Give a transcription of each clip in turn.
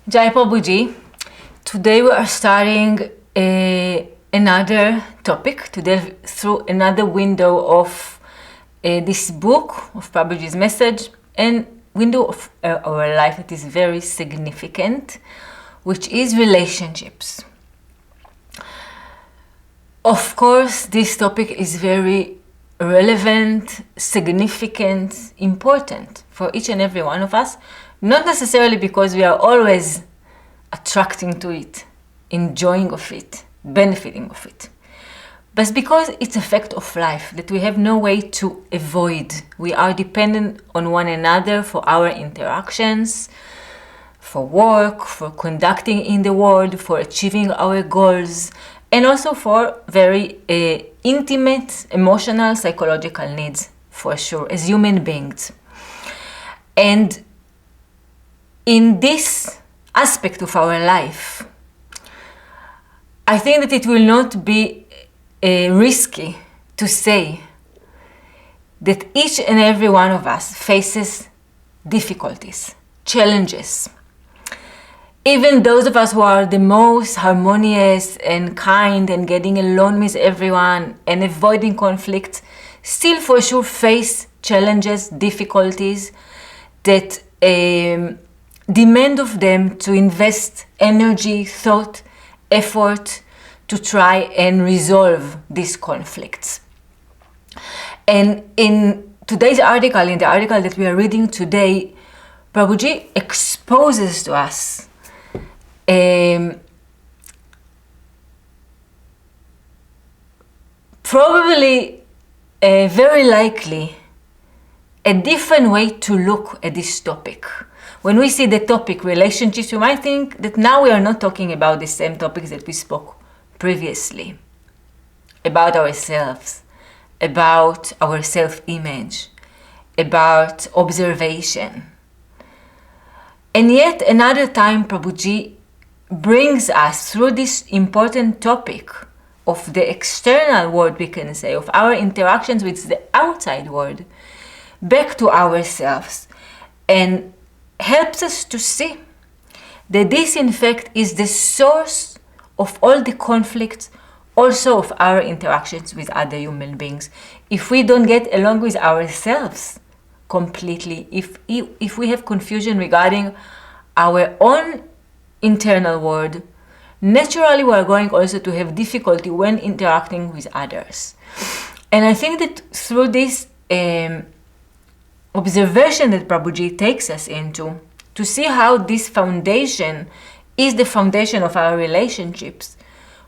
Jai Prabhuji. Today we are starting another topic to delve through another window of this book of Prabhuji's message and window of our life that is very significant, which is relationships. Of course, this topic is very relevant, significant, important for each and every one of us, not necessarily because we are always attracting to it, enjoying of it, benefiting of it, but because it's a fact of life that we have no way to avoid. We are dependent on one another for our interactions, for work, for conducting in the world, for achieving our goals, and also for very intimate, emotional, psychological needs, for sure, as human beings. And in this aspect of our life, I think that it will not be risky to say that each and every one of us faces difficulties, challenges. Even those of us who are the most harmonious and kind and getting along with everyone and avoiding conflict, still for sure face challenges, difficulties that demand of them to invest energy, thought, effort to try and resolve these conflicts. And in today's article, in the article that we are reading today, Prabhuji exposes to us probably very likely a different way to look at this topic. When we see the topic relationships, you might think that now we are not talking about the same topics that we spoke previously, about ourselves, about our self-image, about observation. And yet another time Prabhuji brings us through this important topic of the external world, we can say, of our interactions with the outside world, back to ourselves, and helps us to see that this in fact is the source of all the conflicts, also of our interactions with other human beings. If we don't get along with ourselves completely, if we have confusion regarding our own internal world, naturally we are going also to have difficulty when interacting with others. And I think that through this observation that Prabhuji takes us into, to see how this foundation is the foundation of our relationships,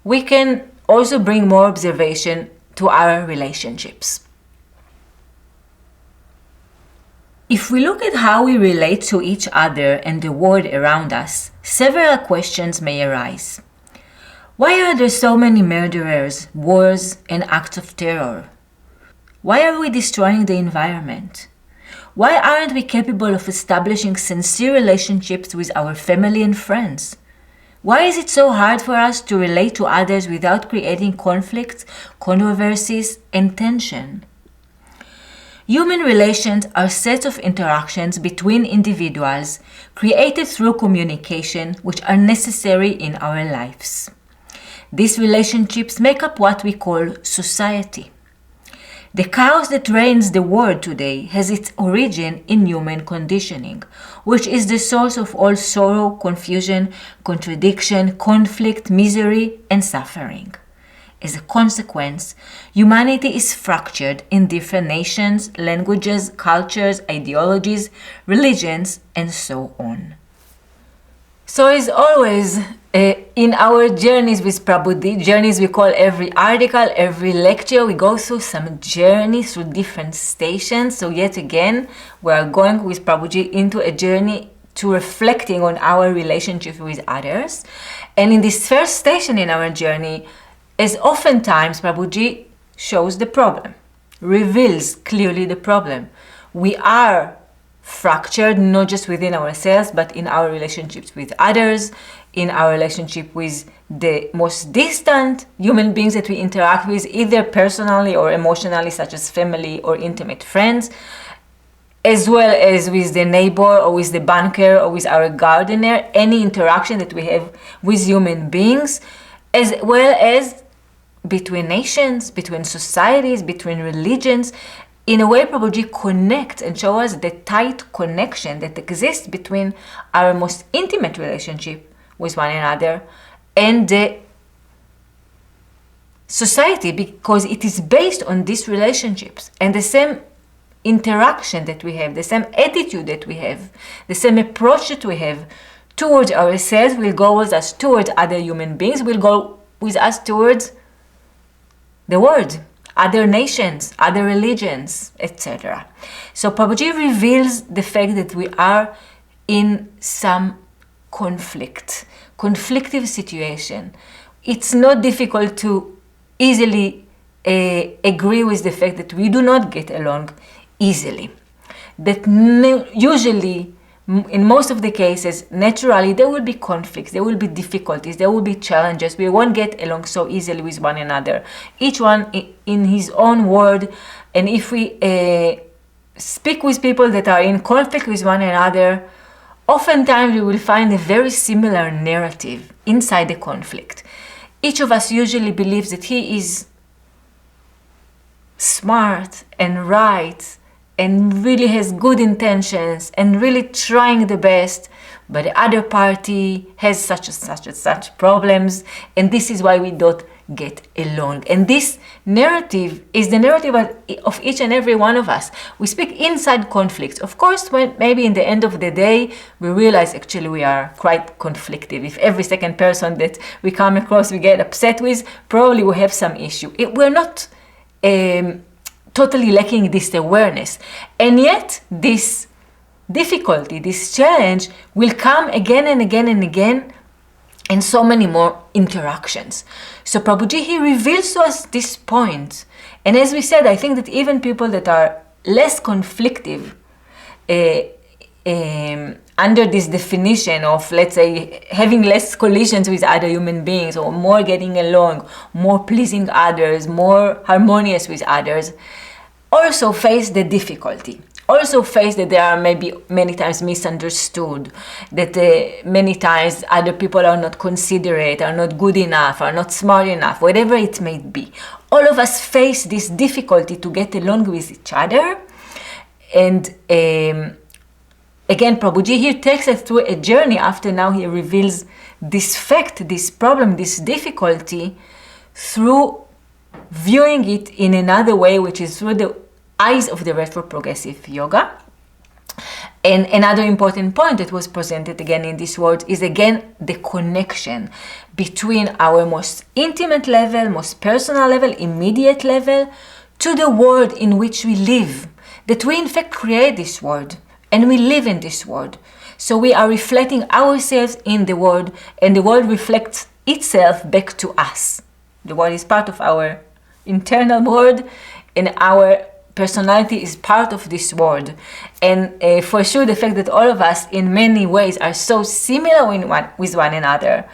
we can also bring more observation to our relationships. If we look at how we relate to each other and the world around us, several questions may arise. Why are there so many murderers, wars, and acts of terror? Why are we destroying the environment? Why aren't we capable of establishing sincere relationships with our family and friends? Why is it so hard for us to relate to others without creating conflicts, controversies, and tension? Human relations are sets of interactions between individuals created through communication which are necessary in our lives. These relationships make up what we call society. The chaos that reigns the world today has its origin in human conditioning, which is the source of all sorrow, confusion, contradiction, conflict, misery, and suffering. As a consequence, humanity is fractured in different nations, languages, cultures, ideologies, religions, and so on. So as always, in our journeys with Prabhuji, journeys we call every article, every lecture, we go through some journey through different stations. So yet again, we are going with Prabhuji into a journey to reflecting on our relationship with others. And in this first station in our journey, as oftentimes Prabhuji shows the problem, reveals clearly the problem. We are fractured not just within ourselves, but in our relationships with others, in our relationship with the most distant human beings that we interact with, either personally or emotionally, such as family or intimate friends. as well as with the neighbor or with the banker or with our gardener, any interaction that we have with human beings, as well as between nations, between societies, between religions. In a way, Prabhuji connects and shows us the tight connection that exists between our most intimate relationship with one another and the society, because it is based on these relationships and the same interaction that we have, the same attitude that we have, the same approach that we have towards ourselves will go with us towards other human beings, will go with us towards the world, other nations, other religions, etc. So Prabhuji reveals the fact that we are in some conflictive situation. It's not difficult to easily agree with the fact that we do not get along easily. That usually, in most of the cases, naturally, there will be conflicts, there will be difficulties, there will be challenges. We won't get along so easily with one another, each one in his own world. And if we speak with people that are in conflict with one another, oftentimes we will find a very similar narrative inside the conflict. Each of us usually believes that he is smart and right and really has good intentions and really trying the best, but the other party has such problems, and this is why we don't get along. And this narrative is the narrative of each and every one of us. We speak inside conflicts. Of course, when maybe in the end of the day, we realize actually we are quite conflictive. If every second person that we come across we get upset with, probably we have some issue. We're not totally lacking this awareness. And yet, this difficulty, this challenge will come again and again and again in so many more interactions. So Prabhuji, he reveals to us this point. And as we said, I think that even people that are less conflictive under this definition of, let's say, having less collisions with other human beings, or more getting along, more pleasing others, more harmonious with others, also face the difficulty. Also face that they are maybe many times misunderstood, that many times other people are not considerate, are not good enough, are not smart enough, whatever it may be. All of us face this difficulty to get along with each other. And again, Prabhuji here takes us through a journey after now he reveals this fact, this problem, this difficulty, through viewing it in another way, which is through the eyes of the retroprogressive yoga. And another important point that was presented again in this word is again the connection between our most intimate level, most personal level, immediate level, to the world in which we live. That we in fact create this world and we live in this world. So we are reflecting ourselves in the world, and the world reflects itself back to us. The world is part of our internal world, and our personality is part of this world. And for sure, the fact that all of us in many ways are so similar with one another.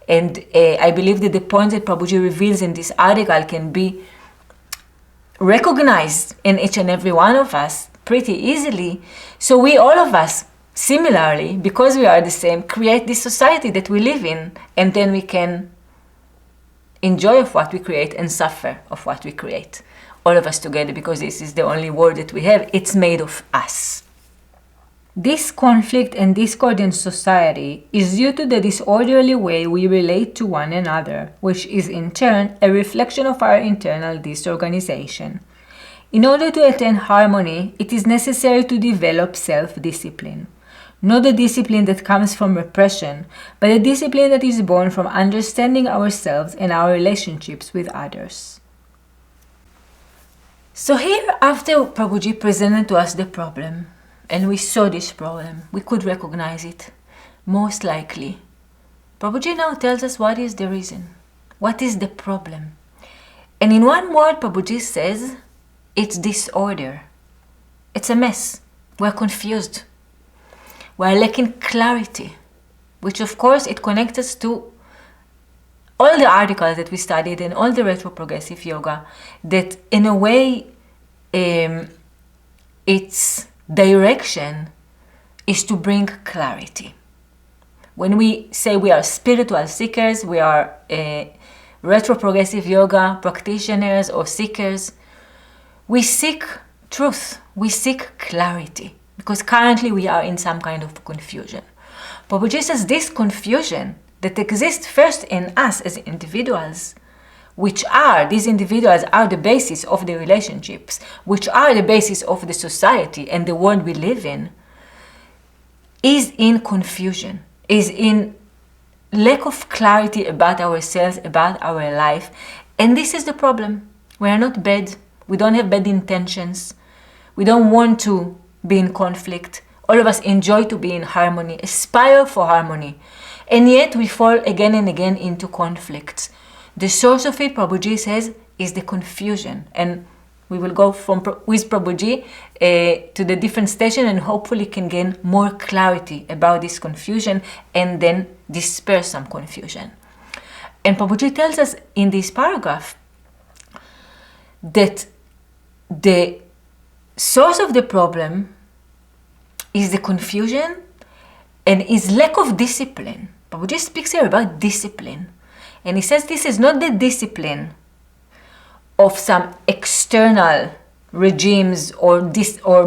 And I believe that the point that Prabhuji reveals in this article can be recognized in each and every one of us pretty easily. So we, all of us, similarly, because we are the same, create this society that we live in, and then we can enjoy of what we create and suffer of what we create. All of us together, because this is the only world that we have. It's made of us. This conflict and discord in society is due to the disorderly way we relate to one another, which is in turn a reflection of our internal disorganization. In order to attain harmony, it is necessary to develop self-discipline. Not the discipline that comes from repression, but a discipline that is born from understanding ourselves and our relationships with others. So here, after Prabhuji presented to us the problem, and we saw this problem, we could recognize it, most likely. Prabhuji now tells us what is the reason, what is the problem. And in one word, Prabhuji says, it's disorder. It's a mess. We're confused. We're lacking clarity, which of course it connects us to all the articles that we studied and all the retroprogressive yoga, that in a way it's direction is to bring clarity. When we say we are spiritual seekers, we are retroprogressive yoga practitioners or seekers, we seek truth, we seek clarity, because currently we are in some kind of confusion. Prabhuji says this confusion that exists first in us as individuals, these individuals are the basis of the relationships, which are the basis of the society and the world we live in, is in confusion, is in lack of clarity about ourselves, about our life. And this is the problem. We are not bad. We don't have bad intentions. We don't want to be in conflict. All of us enjoy to be in harmony, aspire for harmony. And yet we fall again and again into conflicts. The source of it, Prabhuji says, is the confusion. And we will go with Prabhuji to the different station and hopefully can gain more clarity about this confusion and then disperse some confusion. And Prabhuji tells us in this paragraph that the source of the problem is the confusion and is lack of discipline. Prabhuji speaks here about discipline. And he says this is not the discipline of some external regimes or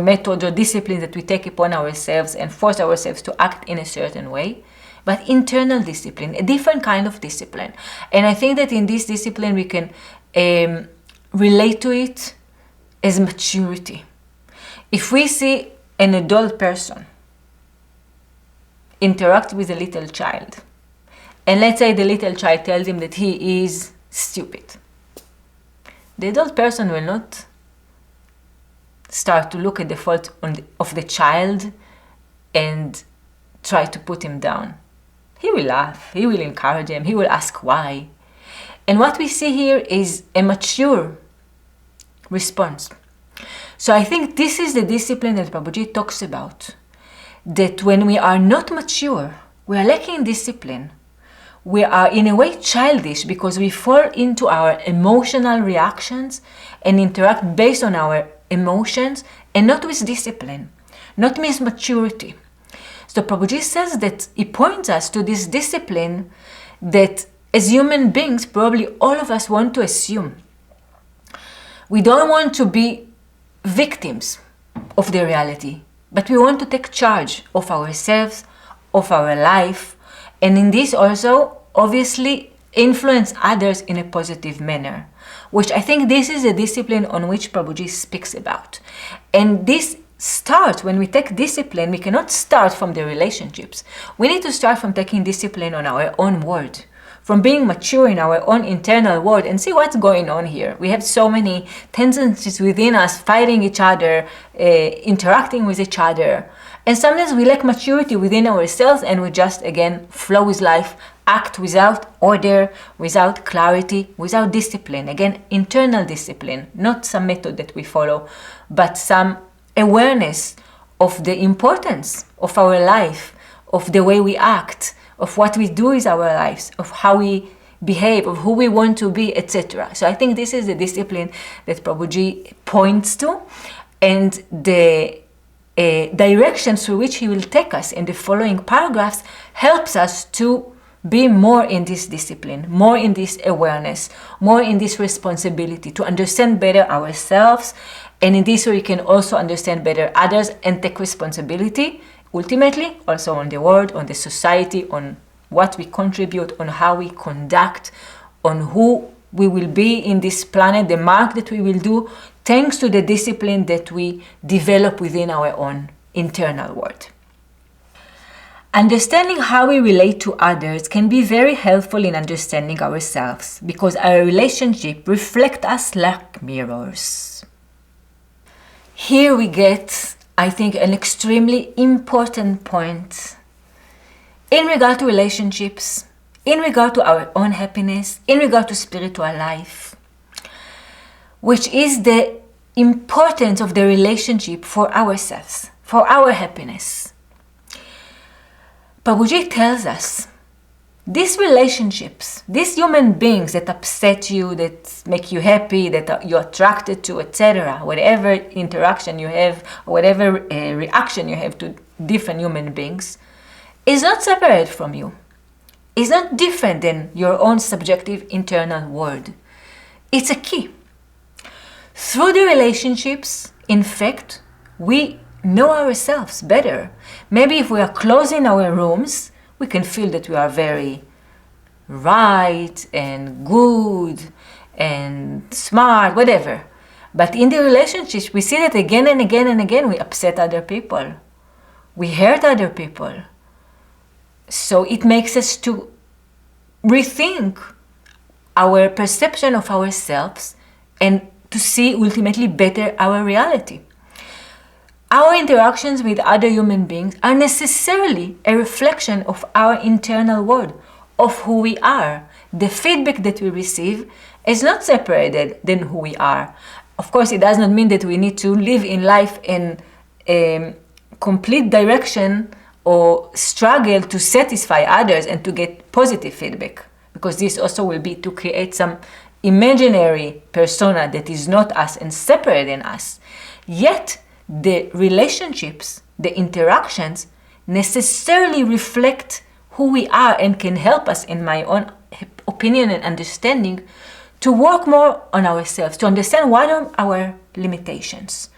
methods or disciplines that we take upon ourselves and force ourselves to act in a certain way, but internal discipline, a different kind of discipline. And I think that in this discipline we can relate to it as maturity. If we see an adult person interact with a little child, and let's say the little child tells him that he is stupid, the adult person will not start to look at the fault of the child and try to put him down. He will laugh, he will encourage him, he will ask why. And what we see here is a mature response. So I think this is the discipline that Prabhuji talks about. That when we are not mature, we are lacking discipline. We are in a way childish because we fall into our emotional reactions and interact based on our emotions and not with discipline, not with maturity. So Prabhuji says that he points us to this discipline that as human beings, probably all of us want to assume. We don't want to be victims of the reality, but we want to take charge of ourselves, of our life, and in this also, obviously, influence others in a positive manner, which I think this is a discipline on which Prabhuji speaks about. And this starts, when we take discipline, we cannot start from the relationships. We need to start from taking discipline on our own world, from being mature in our own internal world and see what's going on here. We have so many tendencies within us, fighting each other, interacting with each other. And sometimes we lack maturity within ourselves and we just, again, flow with life, act without order, without clarity, without discipline. Again, internal discipline, not some method that we follow, but some awareness of the importance of our life, of the way we act, of what we do with our lives, of how we behave, of who we want to be, etc. So I think this is the discipline that Prabhuji points to, and the directions through which he will take us in the following paragraphs helps us to be more in this discipline, more in this awareness, more in this responsibility, to understand better ourselves, and in this way we can also understand better others and take responsibility, ultimately also on the world, on the society, on what we contribute, on how we conduct, on who we will be in this planet, the mark that we will do, thanks to the discipline that we develop within our own internal world. Understanding how we relate to others can be very helpful in understanding ourselves, because our relationship reflects us like mirrors. Here we get, I think, an extremely important point in regard to relationships, in regard to our own happiness, in regard to spiritual life, which is the importance of the relationship for ourselves, for our happiness. Prabhuji tells us these relationships, these human beings that upset you, that make you happy, that you're attracted to, etc., whatever interaction you have, or whatever reaction you have to different human beings, is not separate from you. It's not different than your own subjective internal world. It's a key. Through the relationships, in fact, we know ourselves better. Maybe if we are closed in our rooms, we can feel that we are very right and good and smart, whatever. But in the relationships, we see that again and again and again, we upset other people. We hurt other people. So it makes us to rethink our perception of ourselves and to see ultimately better our reality. Our interactions with other human beings are necessarily a reflection of our internal world, of who we are. The feedback that we receive is not separated than who we are. Of course, it does not mean that we need to live in life in a complete direction or struggle to satisfy others and to get positive feedback, because this also will be to create some imaginary persona that is not us and separate than us. Yet, the relationships, the interactions, necessarily reflect who we are and can help us, in my own opinion and understanding, to work more on ourselves, to understand what are our limitations,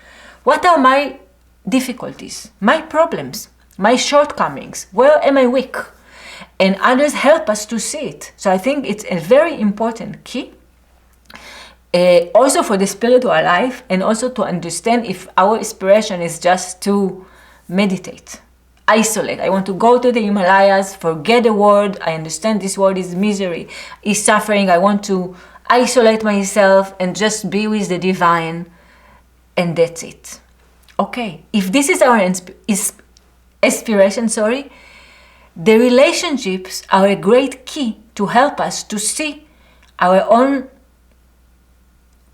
what are my difficulties, my problems, my shortcomings, where am I weak? And others help us to see it. So I think it's a very important key. Also for the spiritual life, and also to understand if our inspiration is just to meditate, isolate. I want to go to the Himalayas, forget the world. I understand this world is misery, is suffering. I want to isolate myself and just be with the divine, and that's it. Okay, if this is our aspiration, the relationships are a great key to help us to see our own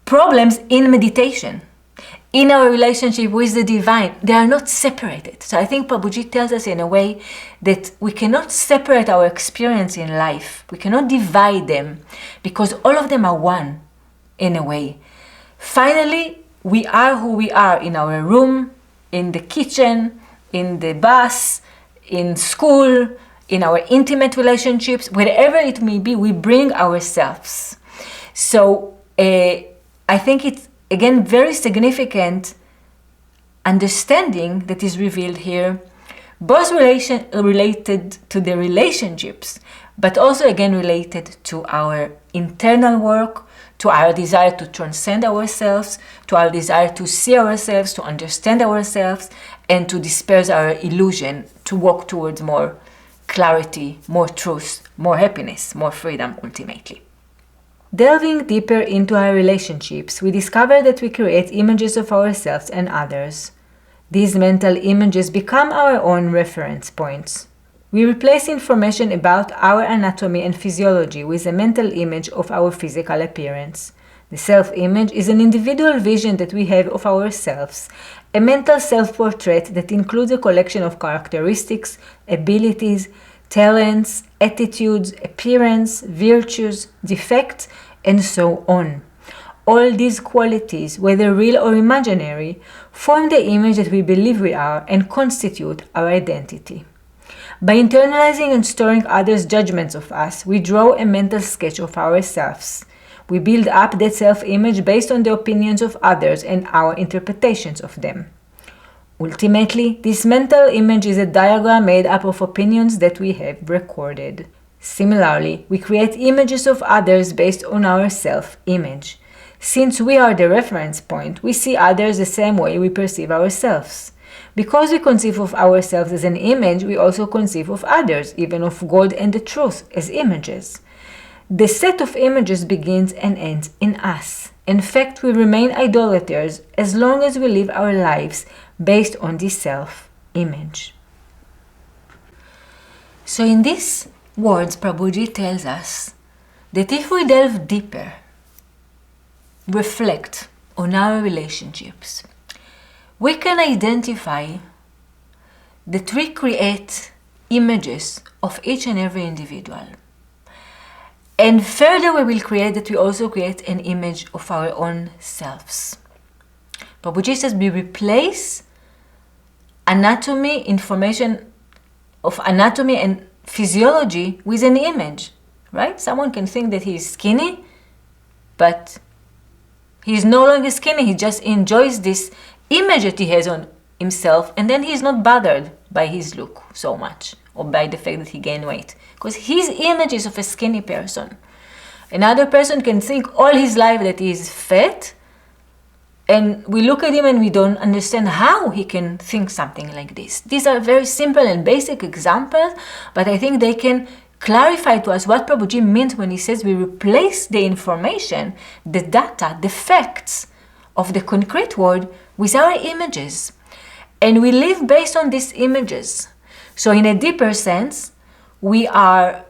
problems in meditation, in our relationship with the divine. They are not separated. So I think Prabhuji tells us in a way that we cannot separate our experience in life. We cannot divide them, because all of them are one in a way. Finally, we are who we are in our room, in the kitchen, in the bus, in school, in our intimate relationships, wherever it may be, we bring ourselves. So I think it's, again, very significant understanding that is revealed here, both related to the relationships, but also again related to our internal work, to our desire to transcend ourselves, to our desire to see ourselves, to understand ourselves, and to disperse our illusion, to walk towards more clarity, more truth, more happiness, more freedom ultimately. Delving deeper into our relationships, we discover that we create images of ourselves and others. These mental images become our own reference points. We replace information about our anatomy and physiology with a mental image of our physical appearance. The self-image is an individual vision that we have of ourselves, a mental self-portrait that includes a collection of characteristics, abilities, talents, attitudes, appearance, virtues, defects, and so on. All these qualities, whether real or imaginary, form the image that we believe we are and constitute our identity. By internalizing and storing others' judgments of us, we draw a mental sketch of ourselves. We build up that self-image based on the opinions of others and our interpretations of them. Ultimately, this mental image is a diagram made up of opinions that we have recorded. Similarly, we create images of others based on our self-image. Since we are the reference point, we see others the same way we perceive ourselves. Because we conceive of ourselves as an image, we also conceive of others, even of God and the truth, as images. The set of images begins and ends in us. In fact, we remain idolaters as long as we live our lives based on this self-image. So in these words, Prabhuji tells us that if we delve deeper, reflect on our relationships, we can identify that we create images of each and every individual. And further, we will create that we also create an image of our own selves. Prabhuji says we replace information of anatomy and physiology with an image, right? Someone can think that he is skinny, but he is no longer skinny. He just enjoys this image that he has on himself, and then he's not bothered by his look so much, or by the fact that he gained weight, because his image is of a skinny person. Another person can think all his life that he is fat, and we look at him and we don't understand how he can think something like this. These are very simple and basic examples, but I think they can clarify to us what Prabhuji means when he says we replace the information, the data, the facts of the concrete world with our images. And we live based on these images. So in a deeper sense, we are,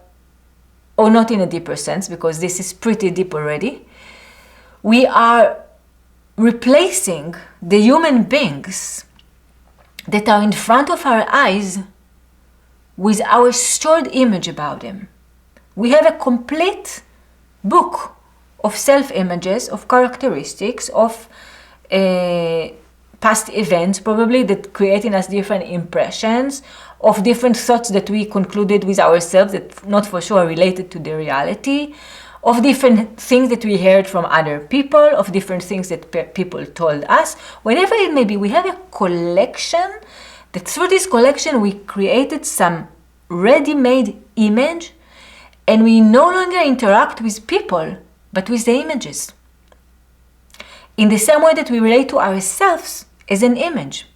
or not in a deeper sense, because this is pretty deep already, we are replacing the human beings that are in front of our eyes with our stored image about them. We have a complete book of self-images, of characteristics, of past events, probably, that create in us different impressions, of different thoughts that we concluded with ourselves that not for sure are related to the reality, of different things that we heard from other people, of different things that people told us. Whatever it may be, we have a collection that through this collection we created some ready-made image, and we no longer interact with people, but with the images. In the same way that we relate to ourselves as an image,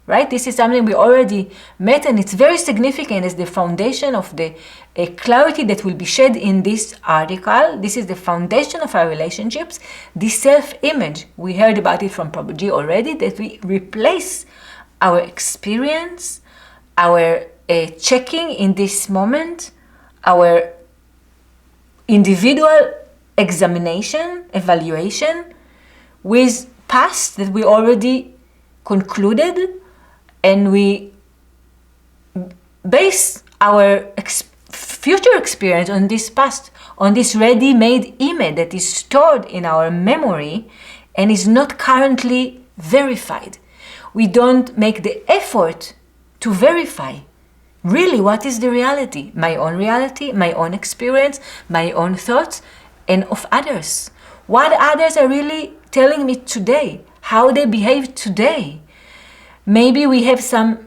right? This is something we already met, and it's very significant as the foundation of the clarity that will be shed in this article. This is the foundation of our relationships, this self-image. We heard about it from Prabhuji already, that we replace our experience, our checking in this moment, our individual examination, evaluation, with past that we already concluded, and we base our future experience on this past, on this ready-made image that is stored in our memory and is not currently verified. We don't make the effort to verify really what is the reality, my own experience, my own thoughts, and of others. What others are really telling me today, how they behave today. Maybe we have some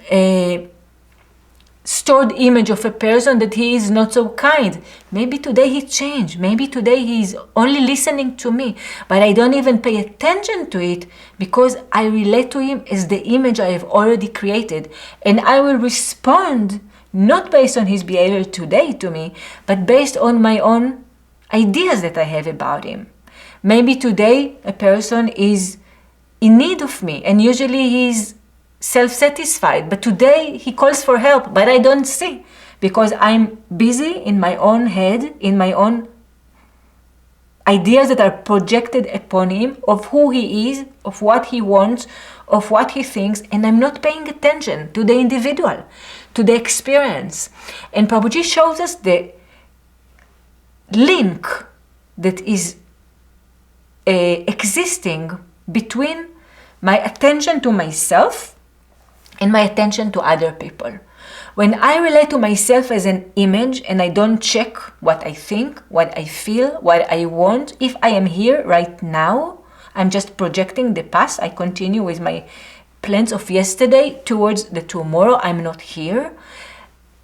stored image of a person that he is not so kind. Maybe today he changed. Maybe today he is only listening to me, but I don't even pay attention to it because I relate to him as the image I have already created, and I will respond not based on his behavior today to me, but based on my own ideas that I have about him. Maybe today a person is in need of me, and usually he's self-satisfied, but today he calls for help, but I don't see, because I'm busy in my own head, in my own ideas that are projected upon him of who he is, of what he wants, of what he thinks, and I'm not paying attention to the individual, to the experience. And Prabhuji shows us the link that is existing between my attention to myself and my attention to other people. When I relate to myself as an image and I don't check what I think, what I feel, what I want, if I am here right now, I'm just projecting the past. I continue with my plans of yesterday towards the tomorrow. I'm not here.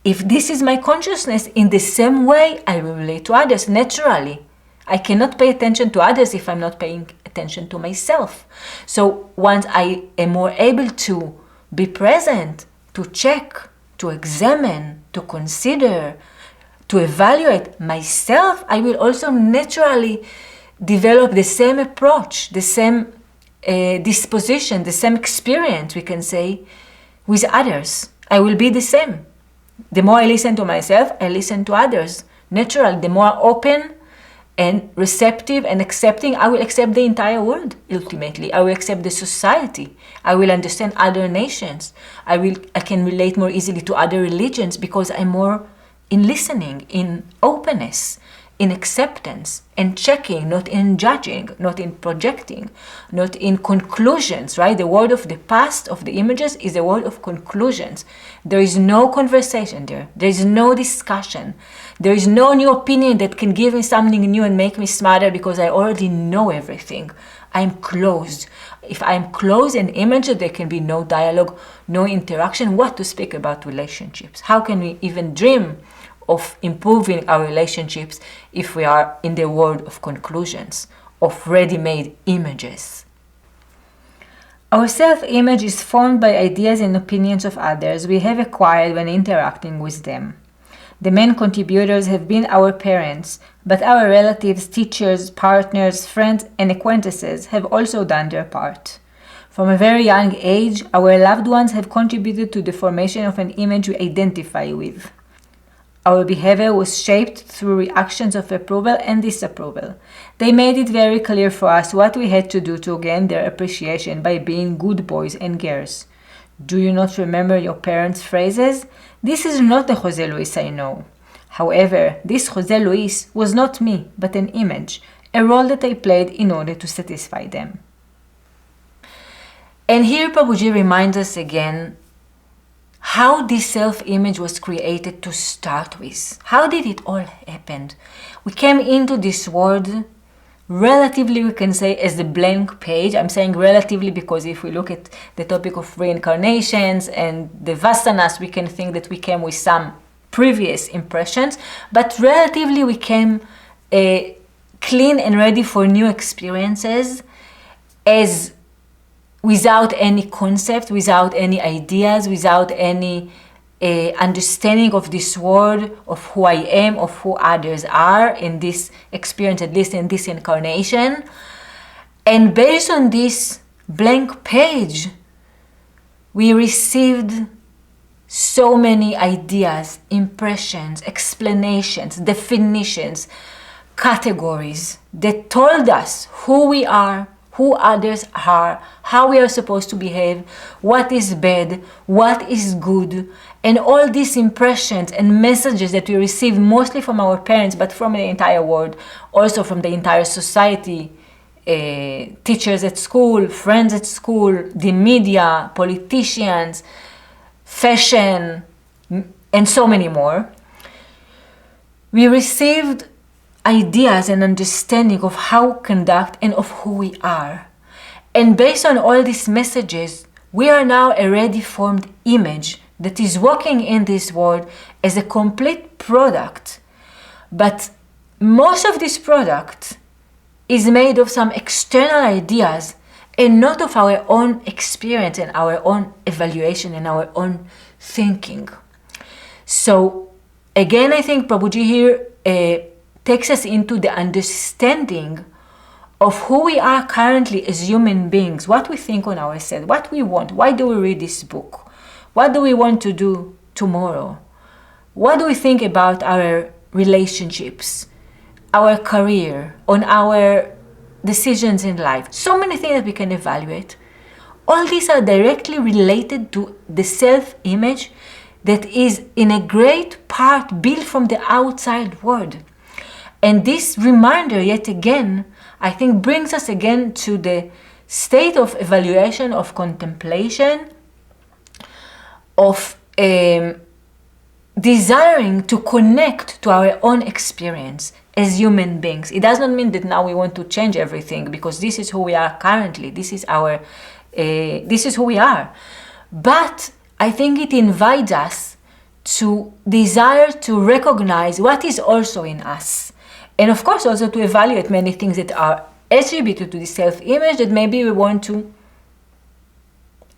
If this is my consciousness, in the same way, I will relate to others naturally. I cannot pay attention to others if I'm not paying attention to myself. So once I am more able to be present, to check, to examine, to consider, to evaluate myself, I will also naturally develop the same approach, the same disposition, the same experience, we can say, with others. I will be the same. The more I listen to myself, I listen to others. Naturally, the more open and receptive and accepting, I will accept the entire world, ultimately. I will accept the society. I will understand other nations. I can relate more easily to other religions because I'm more in listening, in openness, in acceptance and checking, not in judging, not in projecting, not in conclusions, right? The world of the past, of the images, is a world of conclusions. There is no conversation there. There is no discussion. There is no new opinion that can give me something new and make me smarter because I already know everything. I'm closed. If I'm closed in image, there can be no dialogue, no interaction. What to speak about relationships? How can we even dream of improving our relationships if we are in the world of conclusions, of ready-made images? Our self-image is formed by ideas and opinions of others we have acquired when interacting with them. The main contributors have been our parents, but our relatives, teachers, partners, friends, and acquaintances have also done their part. From a very young age, our loved ones have contributed to the formation of an image we identify with. Our behavior was shaped through reactions of approval and disapproval. They made it very clear for us what we had to do to gain their appreciation by being good boys and girls. Do you not remember your parents' phrases? This is not the Jose Luis I know. However, this Jose Luis was not me, but an image, a role that I played in order to satisfy them. And here Prabhuji reminds us again how this self-image was created to start with. How did it all happen? We came into this world relatively, we can say, as a blank page. I'm saying relatively because if we look at the topic of reincarnations and the vasanas, we can think that we came with some previous impressions, but relatively we came clean and ready for new experiences, as without any concept, without any ideas, without any understanding of this world, of who I am, of who others are in this experience, at least in this incarnation. And based on this blank page, we received so many ideas, impressions, explanations, definitions, categories that told us who we are, who others are, how we are supposed to behave, what is bad, what is good, and all these impressions and messages that we receive mostly from our parents, but from the entire world, also from the entire society, teachers at school, friends at school, the media, politicians, fashion, and so many more. We received ideas and understanding of how to conduct and of who we are. And based on all these messages, we are now a ready formed image that is walking in this world as a complete product. But most of this product is made of some external ideas and not of our own experience and our own evaluation and our own thinking. So again, I think Prabhuji here takes us into the understanding of who we are currently as human beings, what we think on ourselves, what we want, why do we read this book, what do we want to do tomorrow, what do we think about our relationships, our career, on our decisions in life. So many things that we can evaluate. All these are directly related to the self-image that is in a great part built from the outside world. And this reminder, yet again, I think brings us again to the state of evaluation, of contemplation, of desiring to connect to our own experience as human beings. It does not mean that now we want to change everything, because this is who we are currently. This is who we are. But I think it invites us to desire to recognize what is also in us. And of course also to evaluate many things that are attributed to the self-image that maybe we want to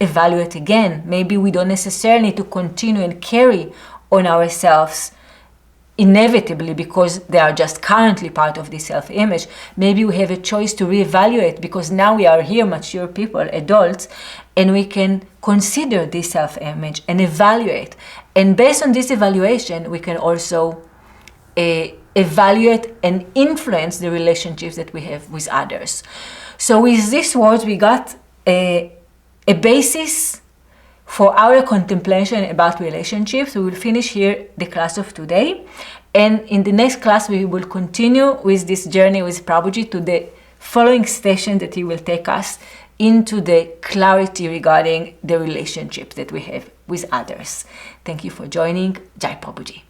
evaluate again. Maybe we don't necessarily need to continue and carry on ourselves inevitably because they are just currently part of the self-image. Maybe we have a choice to reevaluate because now we are here, mature people, adults, and we can consider this self-image and evaluate. And based on this evaluation, we can also evaluate and influence the relationships that we have with others. So with these words, we got a basis for our contemplation about relationships. We will finish here the class of today. And in the next class, we will continue with this journey with Prabhuji to the following station that he will take us into the clarity regarding the relationships that we have with others. Thank you for joining. Jai Prabhuji.